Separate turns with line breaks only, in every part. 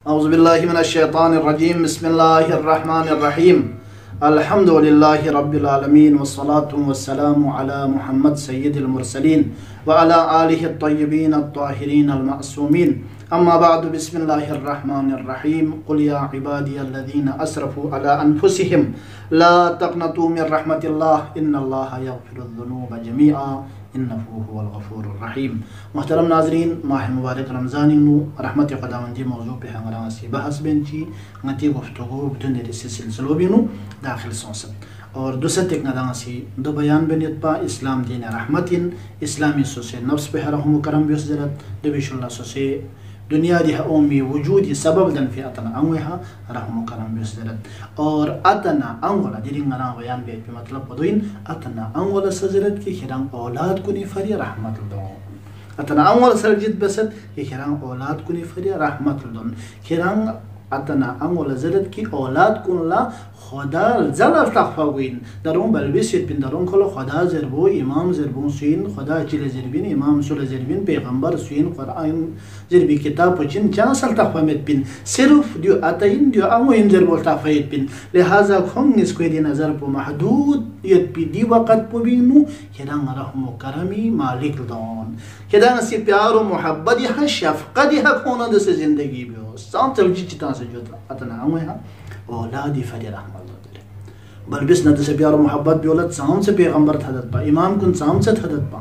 औज़ुबिल्लाहिमिनश्शैतानिर्रजीम बिस्मिल्लाहिर्रहमानिर्रहीम अल्हम्दुलिल्लाहि रब्बिल आलमीन वस्सलातु वस्सलामु अला मुहम्मद सय्यिदिल मुरसलीन व अला आलिहि अत्तय्यिबीन अत्ताहिरीन अल-मअसूमीन अम्मा बअदु बिस्मिल्लाहिर्रहमानिर्रहीम कुल या इबादियल्लज़ीना असरफू अला अनफुसिहिम ला तक़नतू मिन रहमतिल्लाह इन्नल्लाहा यग़फिरुज़्ज़ुनूबा जमीआ इन्नहु हुवल गफूरुर रहीम। मोहतरम नाज़रीन, माह मुबारक रमज़ान नु रहमत खुदावंदी मौजू पे हंगरा सी बहस बेंची ngati गुफ्तगू बदन से सिलसिलो बिनु दाखिल सोसत और दुसत एक नदासी दो बयान बनियत पा इस्लाम दीन रहमतिन इस्लामी सोसे नफ्स पे रहम करम बिसरत दबिशुल्ला सोसे दुनिया दी ओमी वजूदी सबब दन फी अतना अंगहा रहम करम बिसरत और अतना अंगला दिरिंगना बयान बे मतलब बदुइन अतना अंगला सजरत की खिरंग औलाद कुनी फरी रहमत दो अतना अंगल सरजित बसत की खिरंग औलाद कुनी फरी रहमत दो खिरंग अतना अंगल जरत की औलाद कुनला खुदा जला तखफाविन दरों बलबिसित बिन दरों खलो खुदा जरबो इमाम जरबो सुइन खुदा चिले जरबिन इमाम सुले जरबिन पैगंबर सुइन कुरान जरबी किताब पुचिन चांसल तखफामेत बिन सिर्फ दियो अतइन दियो अमो इन जरबो तखफायत बिन लिहाजा खोंग इसको दी नजर पो महदूद यत पी दी वक़्त पो बिनु खिरंग रहमो करमी मालिक दोन खिरंग सी प्यार और मोहब्बत या शफकत या खोना दसे जिंदगी बियो साम चलजी चिता से जो अतना अंग है औलादी फरी रहमत बल्बिस नद से प्यार मोहब्बत बियोलत साम से पैगंबर थदत पा इमाम कुन साम से थदत पा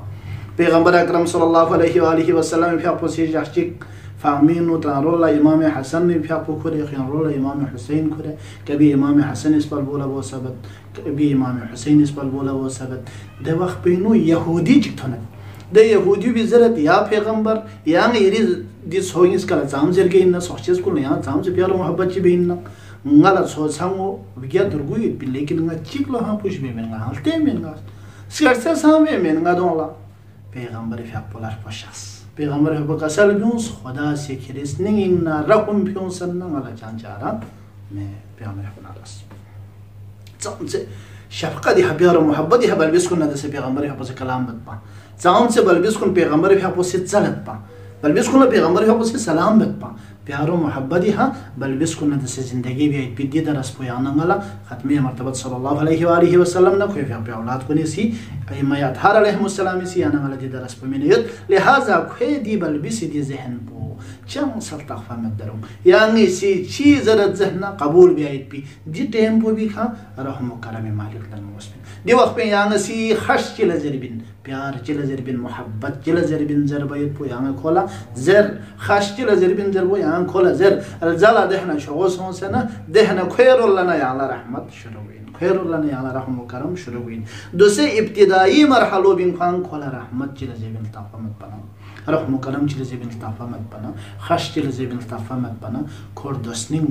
पैगंबर अकरम सल्लल्लाहु अलैहि वसल्लम फ्यापो से जाचिक फामीन तारोला इमाम हसन ने फ्यापो खुरे खिरोला इमाम हुसैन खुरे कभी इमाम हसन इस पर बोला वो सबत कभी इमाम हुसैन इस पर बोला वो सबत दे वक्त पेनु यहूदी चिथने दे यहूदी भी जरत या पैगंबर या मेरी दिस होइंग इसका जाम जरगे इन सोचेस को या जाम से प्यार मोहब्बत ची बिन ngala so sango vigya durgu it lekin nga chiklo ha push be men nga halte men nga skerse same men nga donla पैगंबर fi apolar poshas पैगंबर ho kasal bions khuda se khiris ning na rakum bions na ngala chanchara me पैगंबर ho nalas zamse shafqa di habyar muhabbati habal biskun na se पैगंबर ho se kalam bat pa zamse bal biskun पैगंबर ho se zalat pa बल बिस्कुल पैगंबर हो से सलाम बतपा प्यारो मोहब्बती हा बल बिस्कुल न से जिंदगी भी पिद्दी दरस पो यानंगला खत्मे मर्तबत सल्लल्लाहु अलैहि वसल्लम न कोई पे औलाद को नेसी अयमा अथार अलैहिस्सलाम सी यानंगला दी दरस पो मिनयत लिहाजा कोई दी बल बिस दी जहन पो चम सल्ता फहमत दरो यानी सी चीज जरत जहना कबूल भी आयत भी दी टेम्पो भी खा रहम करम मालिक लन मुस्लिम दी वक्त पे यानी सी खश चिल जरबिन प्यार चिल जरबिन मोहब्बत चिल जरबिन जरबयत पो यानी खोला زر خاشتي لزر بن زر ويان كولا زر الزلا دهنا شغوس هون سنة دهنا خير لنا يا الله رحمت شروين خير لنا يا الله رحمة وكرم شروين دوسي ابتدائي مرحلة بين خان كولا رحمت جل زبين تفهمت بنا رحمة وكرم جل زبين تفهمت بنا خاشتي لزبين تفهمت بنا كوردوسنين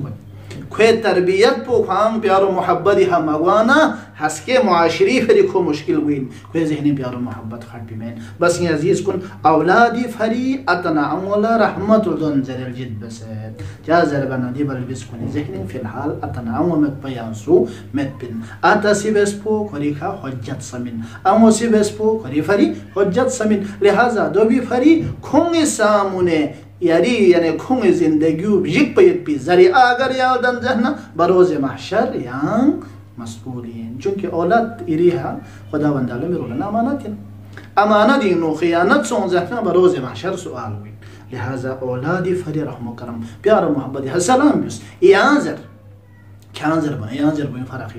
कोई तरबियत पो खाम प्यारो मोहब्बत हा मगवाना हसके मुआशरी फरी को मुश्किल हुई कोई जहनी प्यारो मोहब्बत खट भी में बस ये अजीज कुन औलादी फरी अतना अमोला रहमतुल दुन जरल जिद बस जा जरबना दी बल बिस कुन जहनी फिलहाल अतना अमत पयासु मत बिन आता सिबस पो खरीखा हज्जत समिन अमो सिबस पो खरी फरी हज्जत समिन लिहाजा दो भी फरी खोंगे सामुने यारी यानी खुंग जिंदगी जिक पयत पी जरी अगर यादन जहना बरोज महशर यांग मस्ऊलियन चूंकि औलाद इरिहा खुदा बंदाले में रोना अमानत है अमानत इनो खियानत सो जहना बरोज महशर सवाल हुई लिहाजा औलादी फरी रहम करम प्यार मोहब्बत सलाम बिस यांजर ख्यांजर बने यांजर बने फर्क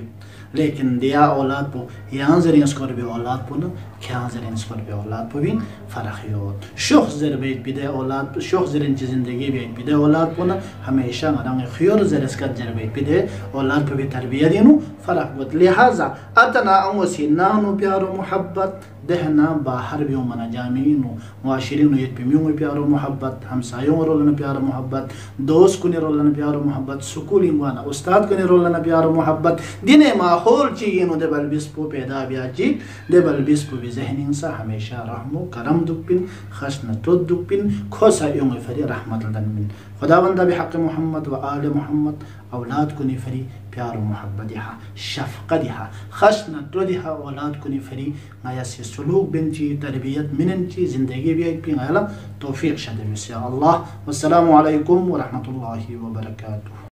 लेकिन दिया औलाद पो यांजर इंस्कोर भी औलाद पो न ख्यांजर इंस्कोर भी औलाद पो भी फर्क है शोख जर भी बिदे औलाद शोख जर इन जिंदगी भी बिदे औलाद पो न हमेशा मरंग खियोर जर इसका जर भी बिदे औलाद पो भी तरबियत दिनु फर्क बत लिहाजा अतना अमोसी नानु प्यारो मोहब्बत दहना बाहर भी मना जामीनु मुआशिरीनु यत भी म्यूं प्यारो मोहब्बत हमसायों रोलन प्यारो मोहब्बत दोस्त को ने रोलन प्यारो मोहब्बत स्कूल इंवाना उस्ताद को ने रोलन प्यारो मोहब्बत दिने मा माहौल ची नो दे बल बिस्पो पैदा बिया ची दे बल बिस्पो बि जहनिन सा हमेशा रहमो करम दुपिन खशन तो दुपिन खोसा युंग फरी रहमत दनमिन खुदावंदा बिहक मोहम्मद व आल मोहम्मद औलाद कुनी फरी प्यार व मोहब्बत यहा शफकत यहा खशन तो दिहा औलाद कुनी फरी गाया से सुलूक बिनची तरबियत मिनची जिंदगी भी एक पिंगाला तौफीक शदे से अल्लाह वस्सलामु अलैकुम व रहमतुल्लाहि व बरकातुहू।